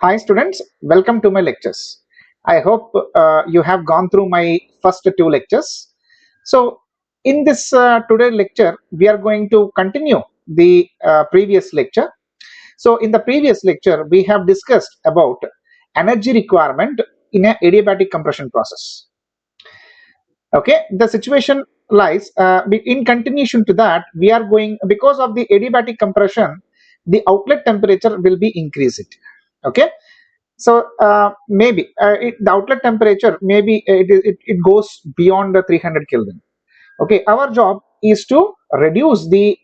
Hi students, welcome to my lectures. I hope you have gone through my first two lectures. So in this today lecture, we are going to continue the previous lecture. So in the previous lecture, we have discussed about energy requirement in a adiabatic compression process. Okay, the situation lies in continuation to that, we are going, because of the adiabatic compression, the outlet temperature will be increased. Okay, so maybe the outlet temperature, maybe it goes beyond the 300 Kelvin. Okay, our job is to reduce the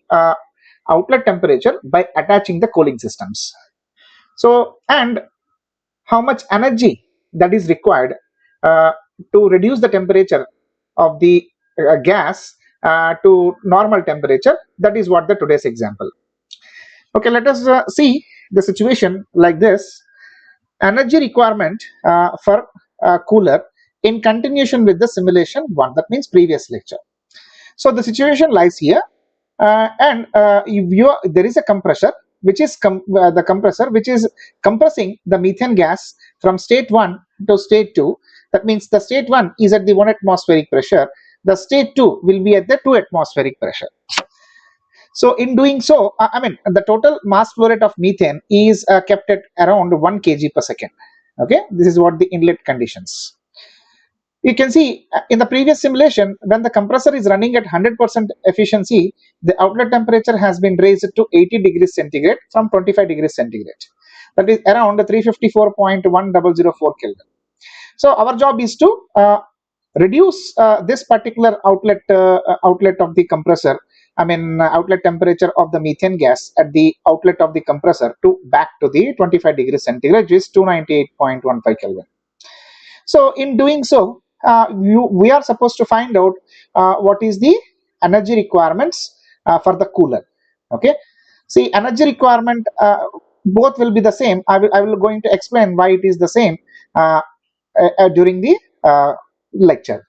outlet temperature by attaching the cooling systems. So, and how much energy that is required uh, to reduce the temperature of the gas to normal temperature, that is what the today's example. Okay, let us see the situation like this. Energy requirement for cooler in continuation with the simulation 1, that means previous lecture. So the situation lies here, and there is a compressor which is the compressor which is compressing the methane gas from state 1 to state 2. That means the state 1 is at the 1 atmospheric pressure, the state 2 will be at the 2 atmospheric pressure. So in doing so, I mean, the total mass flow rate of methane is kept at around 1 kg per second. Okay, this is what the inlet conditions. You can see in the previous simulation, when the compressor is running at 100% efficiency, the outlet temperature has been raised to 80 degrees centigrade from 25 degrees centigrade. That is around 354.1004 Kelvin. So our job is to reduce this particular outlet of the compressor, I mean outlet temperature of the methane gas at the outlet of the compressor to back to the 25 degrees centigrade, which is 298.15 Kelvin. So in doing so, we are supposed to find out what is the energy requirements for the cooler. Okay, see, energy requirement both will be the same. I will going to explain why it is the same during the lecture.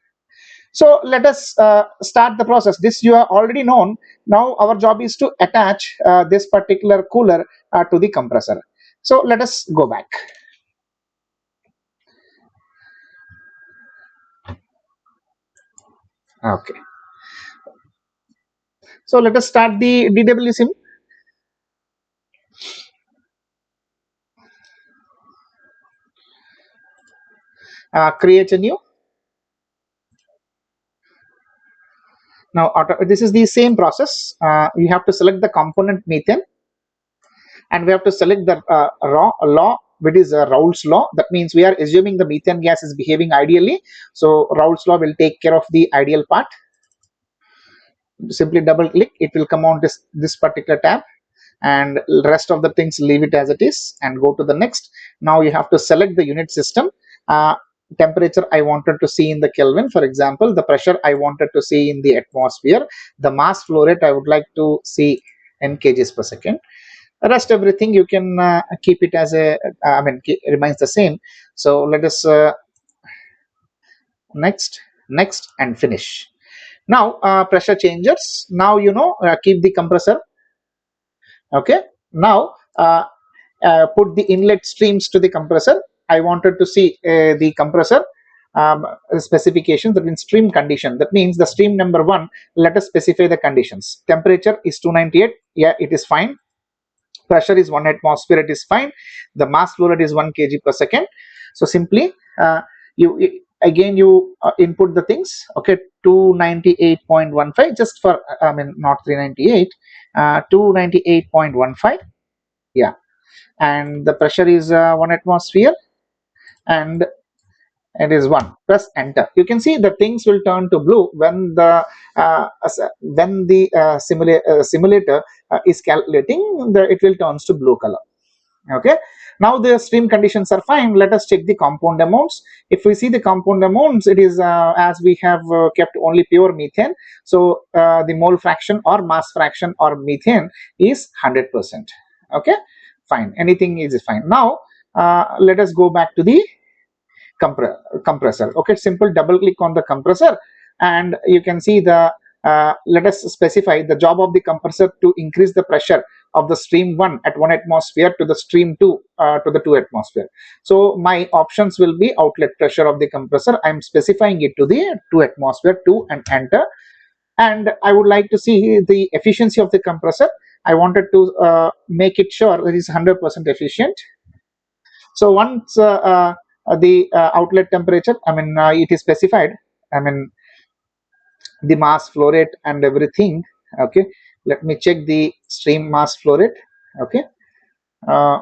So let us start the process. This you are already known. Now our job is to attach this particular cooler to the compressor. So let us go back. Okay. So let us start the DWSIM. Create a new. Now this is the same process. You have to select the component methane, and we have to select the law, which is Raoult's law. That means we are assuming the methane gas is behaving ideally. So Raoult's law will take care of the ideal part. Simply double click, it will come on this particular tab, and rest of the things leave it as it is and go to the next. Now you have to select the unit system. Temperature I wanted to see in the Kelvin, for example. The pressure I wanted to see in the atmosphere. The mass flow rate I would like to see in kgs per second. The rest everything you can keep it as a remains the same. So let us next and finish. Now pressure changes. Now keep the compressor. Okay, now put the inlet streams to the compressor. I wanted to see the compressor specifications, that means stream condition. That means the stream number 1, let us specify the conditions. Temperature is 298, yeah, it is fine. Pressure is 1 atmosphere, it is fine. The mass flow rate is 1 kg per second. So simply you input the things. Okay, 298.15, just for not 398, 298.15, yeah, and the pressure is 1 atmosphere, and it is 1. Press enter. You can see the things will turn to blue when the simulator is calculating. It will turns to blue color. Okay, now the stream conditions are fine. Let us check the compound amounts. If we see the compound amounts, it is as we have kept only pure methane, so the mole fraction or mass fraction or methane is 100%. Okay, fine, anything is fine. Now let us go back to the compressor. Okay, simple double click on the compressor, and you can see the let us specify the job of the compressor to increase the pressure of the stream 1 at 1 atmosphere to the stream 2 to the 2 atmosphere. So my options will be outlet pressure of the compressor. I'm specifying it to the 2 atmosphere 2 and enter. And I would like to see the efficiency of the compressor. I wanted to make it sure that it is 100% efficient. So once the outlet temperature, it is specified, the mass flow rate and everything. Okay, let me check the stream mass flow rate. Okay, uh,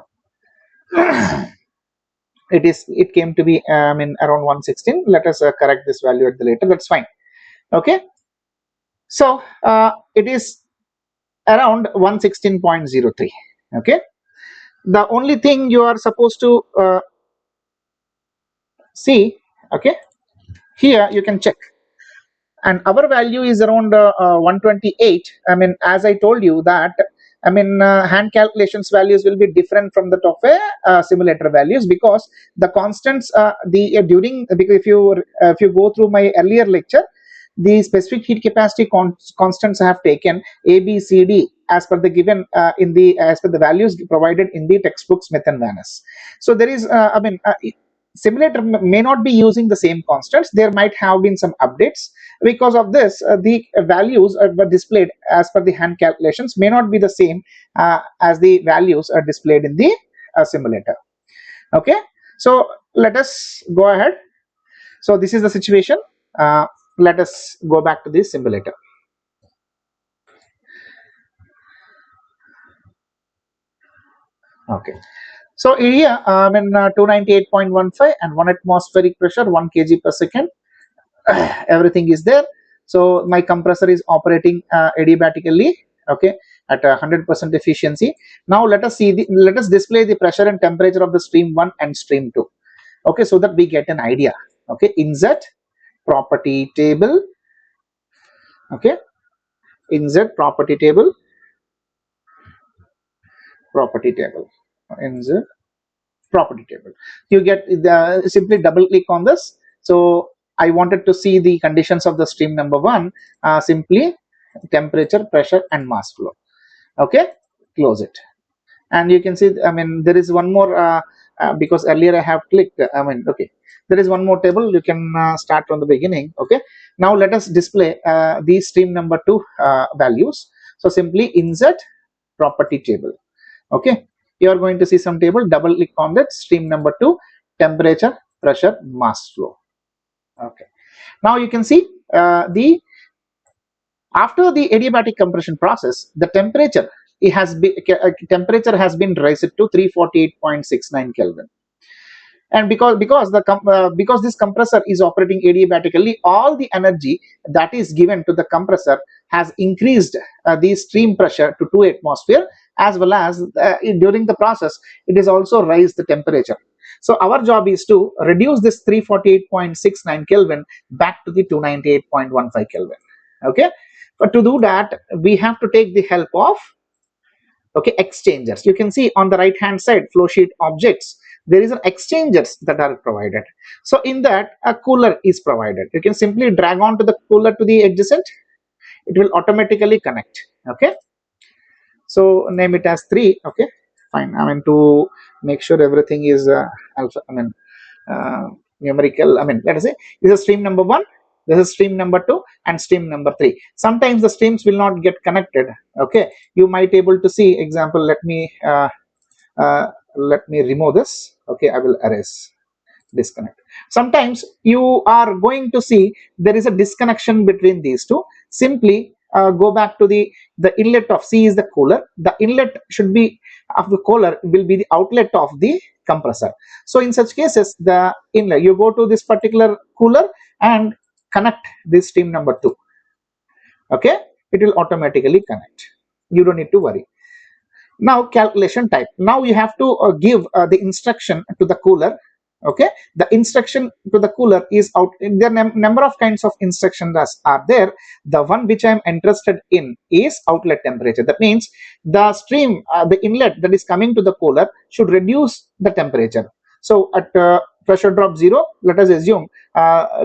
it came to be around 116. Let us correct this value at the later. That's fine. Okay, so it is around 116.03. Okay, the only thing you are supposed to see, okay, here you can check, and our value is around 128. As I told you that hand calculations values will be different from that of a simulator values, because the constants because if you go through my earlier lecture, the specific heat capacity constants I have taken A, B, C, D as per the given as per the values provided in the textbook Smith and Vaness. So there is simulator may not be using the same constants. There might have been some updates. Because of this, the values were displayed as per the hand calculations may not be the same as the values are displayed in the simulator. Okay, so let us go ahead. So this is the situation. Let us go back to the simulator. Okay, so here 298.15 and 1 atmospheric pressure, 1 kg per second. Everything is there. So my compressor is operating adiabatically, okay, at 100% efficiency. Now let us display the pressure and temperature of the stream 1 and stream 2, okay, so that we get an idea. Okay, insert property table. Okay, insert property table, insert property table. You get simply double click on this. So I wanted to see the conditions of the stream number 1, simply temperature, pressure and mass flow. Okay, close it, and you can see there is one more because earlier I have clicked, okay, there is one more table. You can start from the beginning. Okay, now let us display the stream number 2 values. So simply insert property table. Okay, you are going to see some table. Double click on that, stream number 2, temperature, pressure, mass flow. Okay, now you can see after the adiabatic compression process, the temperature has been raised to 348.69 Kelvin. And because this compressor is operating adiabatically, all the energy that is given to the compressor has increased the stream pressure to 2 atmosphere, as well as during the process it is also raised the temperature. So our job is to reduce this 348.69 Kelvin back to the 298.15 Kelvin. Okay, but to do that we have to take the help of exchangers. You can see on the right hand side flow sheet objects, there is an exchangers that are provided. So in that, a cooler is provided. You can simply drag on to the cooler to the adjacent, it will automatically connect. Okay, so name it as 3. Okay, fine. To make sure everything is alpha numerical, let us say this is stream number 1, this is stream number 2 and stream number 3. Sometimes the streams will not get connected. Okay, you might able to see example. Let me remove this. Okay, I will erase, disconnect. Sometimes you are going to see there is a disconnection between these two. Simply go back to the inlet of C is the cooler. The inlet should be of the cooler will be the outlet of the compressor. So in such cases, the inlet, you go to this particular cooler and connect this stream number 2. Okay, it will automatically connect. You don't need to worry. Now calculation type. Now you have to give the instruction to the cooler. Okay, the instruction to the cooler is out. There are number of kinds of instructions are there. The one which I am interested in is outlet temperature. That means the stream, the inlet that is coming to the cooler should reduce the temperature. So at pressure drop 0, let us assume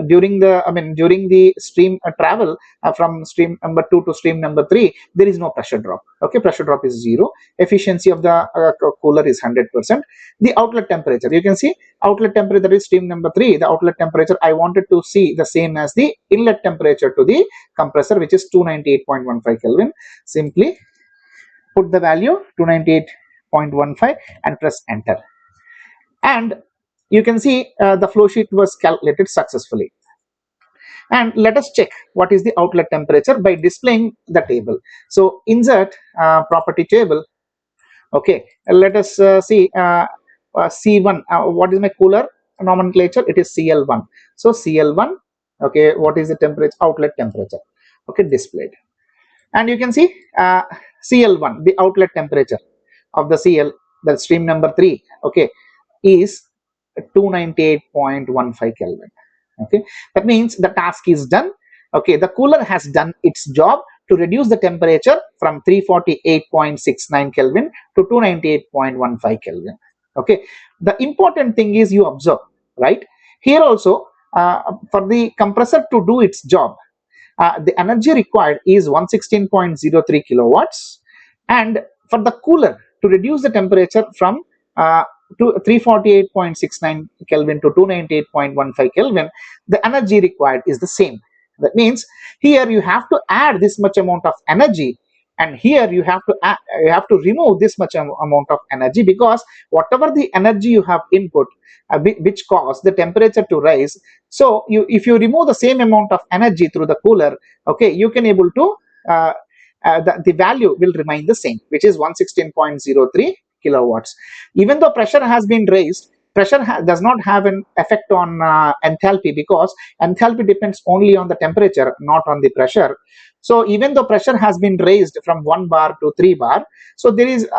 during the stream travel from stream number 2 to stream number 3, there is no pressure drop. Okay, pressure drop is 0. Efficiency of the cooler is 100%. The outlet temperature, you can see outlet temperature is stream number 3. The outlet temperature I wanted to see the same as the inlet temperature to the compressor, which is 298.15 Kelvin. Simply put the value 298.15 and press enter, and you can see the flow sheet was calculated successfully. And let us check what is the outlet temperature by displaying the table. So insert property table. Okay, let us see C1. What is my cooler nomenclature? It is CL1. So CL1. Okay, what is the temperature? Outlet temperature. Okay, displayed. And you can see CL1, the outlet temperature of the CL, the stream number 3, okay, is 298.15 Kelvin. Okay, that means the task is done. Okay, the cooler has done its job to reduce the temperature from 348.69 Kelvin to 298.15 Kelvin. Okay, the important thing is you observe, right? Here also, for the compressor to do its job, the energy required is 116.03 kilowatts, and for the cooler to reduce the temperature from to 348.69 Kelvin to 298.15 Kelvin, the energy required is the same. That means here you have to add this much amount of energy, and here you have to remove this much amount of energy, because whatever the energy you have input, which caused the temperature to rise, so if you remove the same amount of energy through the cooler, okay, you can able to the value will remain the same, which is 116.03 kilowatts. Even though pressure has been raised, pressure does not have an effect on enthalpy, because enthalpy depends only on the temperature, not on the pressure. So even though pressure has been raised from 1 bar to 3 bar, so there is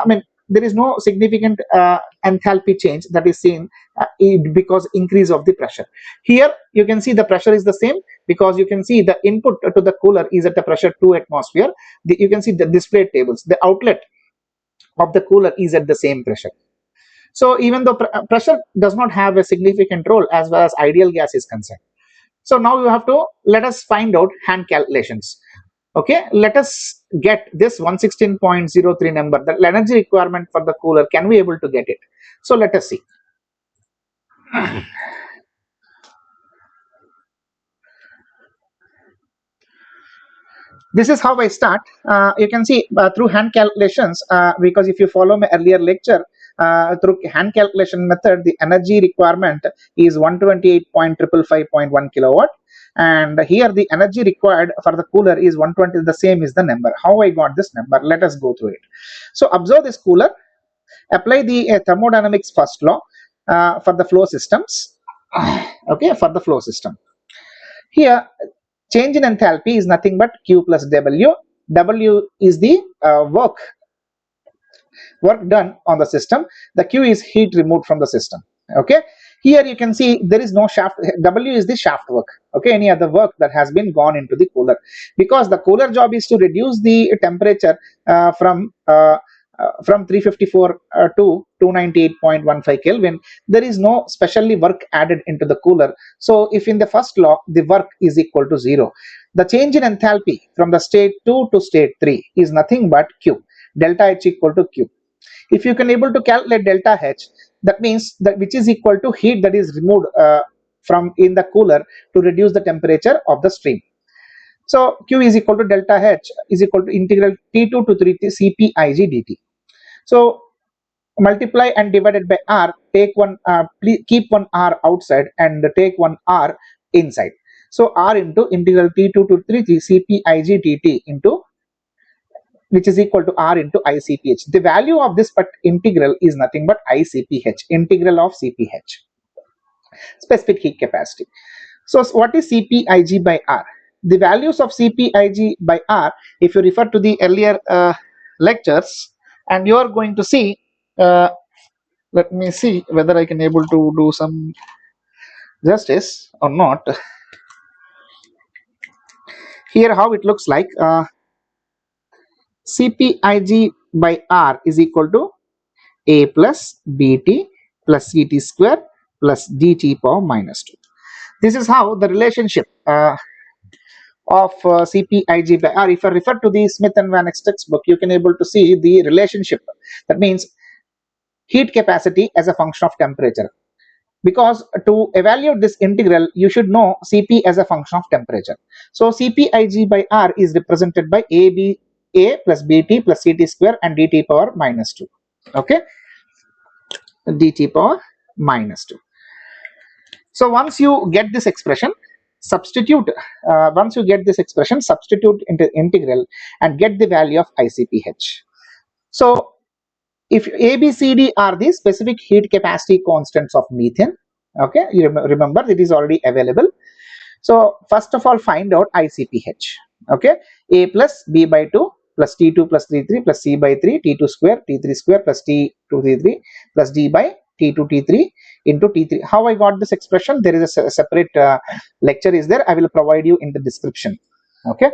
no significant enthalpy change that is seen because increase of the pressure. Here you can see the pressure is the same, because you can see the input to the cooler is at the pressure 2 atmosphere. You can see the display tables, the outlet of the cooler is at the same pressure. So even though pressure does not have a significant role as far as ideal gas is concerned. So now you have to let us find out hand calculations. Okay, let us get this 116.03 number, the energy requirement for the cooler. Can we able to get it? So let us see. This is how I start. You can see through hand calculations, because if you follow my earlier lecture, through hand calculation method, the energy requirement is 128.555.1 kilowatt, and here the energy required for the cooler is 120. The same is the number. How I got this number? Let us go through it. So observe this cooler. Apply the thermodynamics first law for the flow systems. Okay, for the flow system. Here, change in enthalpy is nothing but Q plus W. W is the work done on the system. The Q is heat removed from the system. Okay, here you can see there is no shaft. W is the shaft work. Okay, any other work that has been gone into the cooler, because the cooler job is to reduce the temperature from 354 to 298.15 Kelvin. There is no specially work added into the cooler. So if in the first law the work is equal to 0, the change in enthalpy from the state 2 to state 3 is nothing but Q, delta H equal to Q. If you can able to calculate delta H, that means that which is equal to heat that is removed from in the cooler to reduce the temperature of the stream. So Q is equal to delta H is equal to integral T2 to 3 Cp Ig dt. So multiply and divided by R, take one, keep one R outside and take one R inside. So R into integral T2 to 3 Cp Ig dt into, which is equal to R into ICPH. The value of this integral is nothing but ICPH, integral of CPH, specific heat capacity. So what is CpIg by R? The values of CpIg by R, if you refer to the earlier lectures, and you are going to see, let me see whether I can able to do some justice or not. Here how it looks like, CpIg by R is equal to A plus Bt plus Ct square plus dt power minus 2. This is how the relationship of CpIg by R. If I refer to the Smith and Van Eyck textbook, you can able to see the relationship. That means heat capacity as a function of temperature. Because to evaluate this integral, you should know Cp as a function of temperature. So CpIg by R is represented by A plus Bt plus Ct square and dt power minus 2. Okay, dt power minus 2. So once you get this expression, substitute into integral and get the value of ICPH. So if A, B, C, D are the specific heat capacity constants of methane, okay, you remember it is already available. So first of all, find out ICPH. Okay, A plus B by 2 plus T2 plus T3 plus C by 3 T2 square T3 square plus T2 T3 plus D by T2 T3 into T3. How I got this expression? There is a separate lecture is there. I will provide you in the description. Okay,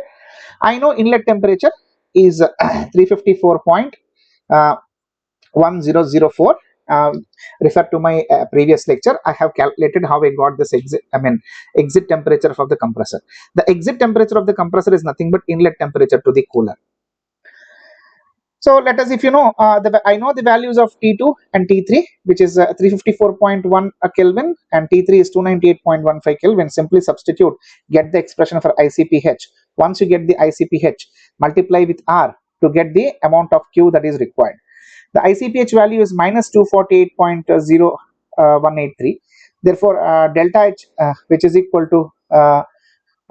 I know inlet temperature is 354.1004. Refer to my previous lecture. I have calculated how I got this exit temperature of the compressor. The exit temperature of the compressor is nothing but inlet temperature to the cooler. So let us, if you know, I know the values of T2 and T3, which is 354.1 Kelvin and T3 is 298.15 Kelvin. Simply substitute, get the expression for ICPH. Once you get the ICPH, multiply with R to get the amount of Q that is required. The ICPH value is minus 248.0183. Therefore, delta H, which is equal to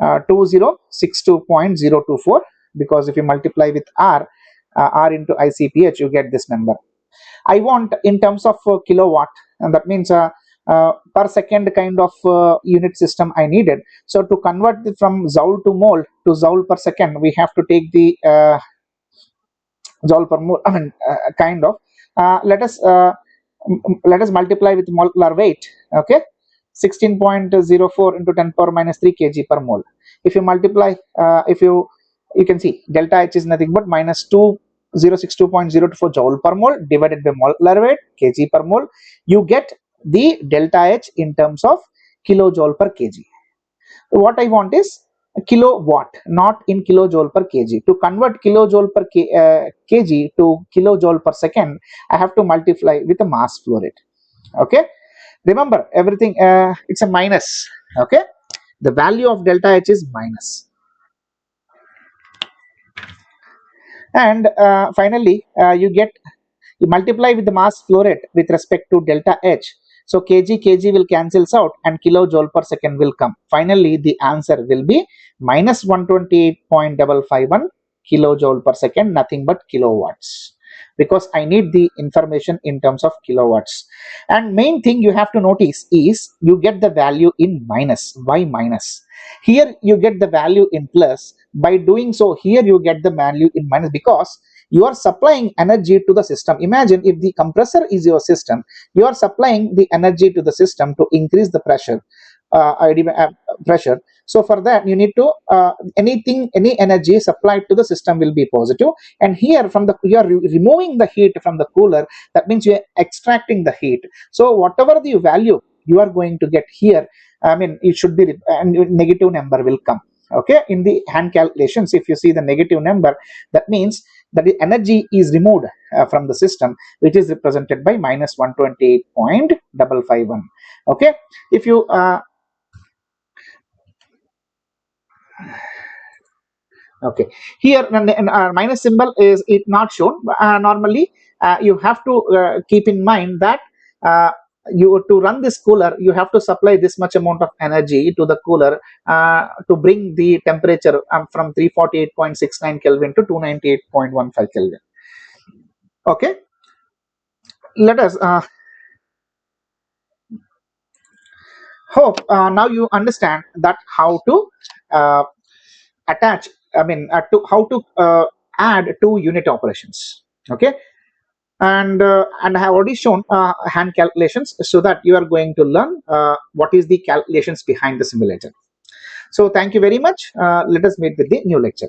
2062.024, because if you multiply with R into ICPH, you get this number. I want in terms of kilowatt, and that means per second kind of unit system I needed. So to convert it from joule to mole to joule per second, we have to take the joule per mole. Kind of. Let us multiply with molecular weight. Okay, 16.04 into 10 power minus 3 kg per mole. If you multiply, you can see delta H is nothing but minus 2062.024 joule per mole divided by molecular weight kg per mole. You get the delta H in terms of kilojoule per kg. What I want is kilowatt, not in kilojoule per kg. To convert kilojoule per kg to kilojoule per second, I have to multiply with a mass flow rate. Okay, remember everything, it's a minus. Okay, the value of delta H is minus. And finally, you multiply with the mass flow rate with respect to delta H. So kg will cancels out and kilojoule per second will come. Finally, the answer will be minus 128.551 kilojoule per second, nothing but kilowatts, because I need the information in terms of kilowatts. And main thing you have to notice is you get the value in minus. Why minus? Here you get the value in plus. By doing so, here you get the value in minus, because you are supplying energy to the system. Imagine if the compressor is your system, you are supplying the energy to the system to increase the pressure. So for that, you need to any energy supplied to the system will be positive. And here you are removing the heat from the cooler. That means you are extracting the heat. So whatever the value you are going to get here, it should be negative number will come. Okay, in the hand calculations, if you see the negative number, that means that the energy is removed from the system, which is represented by minus 128.551. Okay, if you okay, here minus symbol is it not shown. Normally you have to keep in mind that to run this cooler, you have to supply this much amount of energy to the cooler to bring the temperature from 348.69 Kelvin to 298.15 Kelvin. Okay, let us hope now you understand that how to attach, how to add two unit operations. Okay, and I have already shown hand calculations, so that you are going to learn what is the calculations behind the simulator. So thank you very much. Let us meet with the new lecture.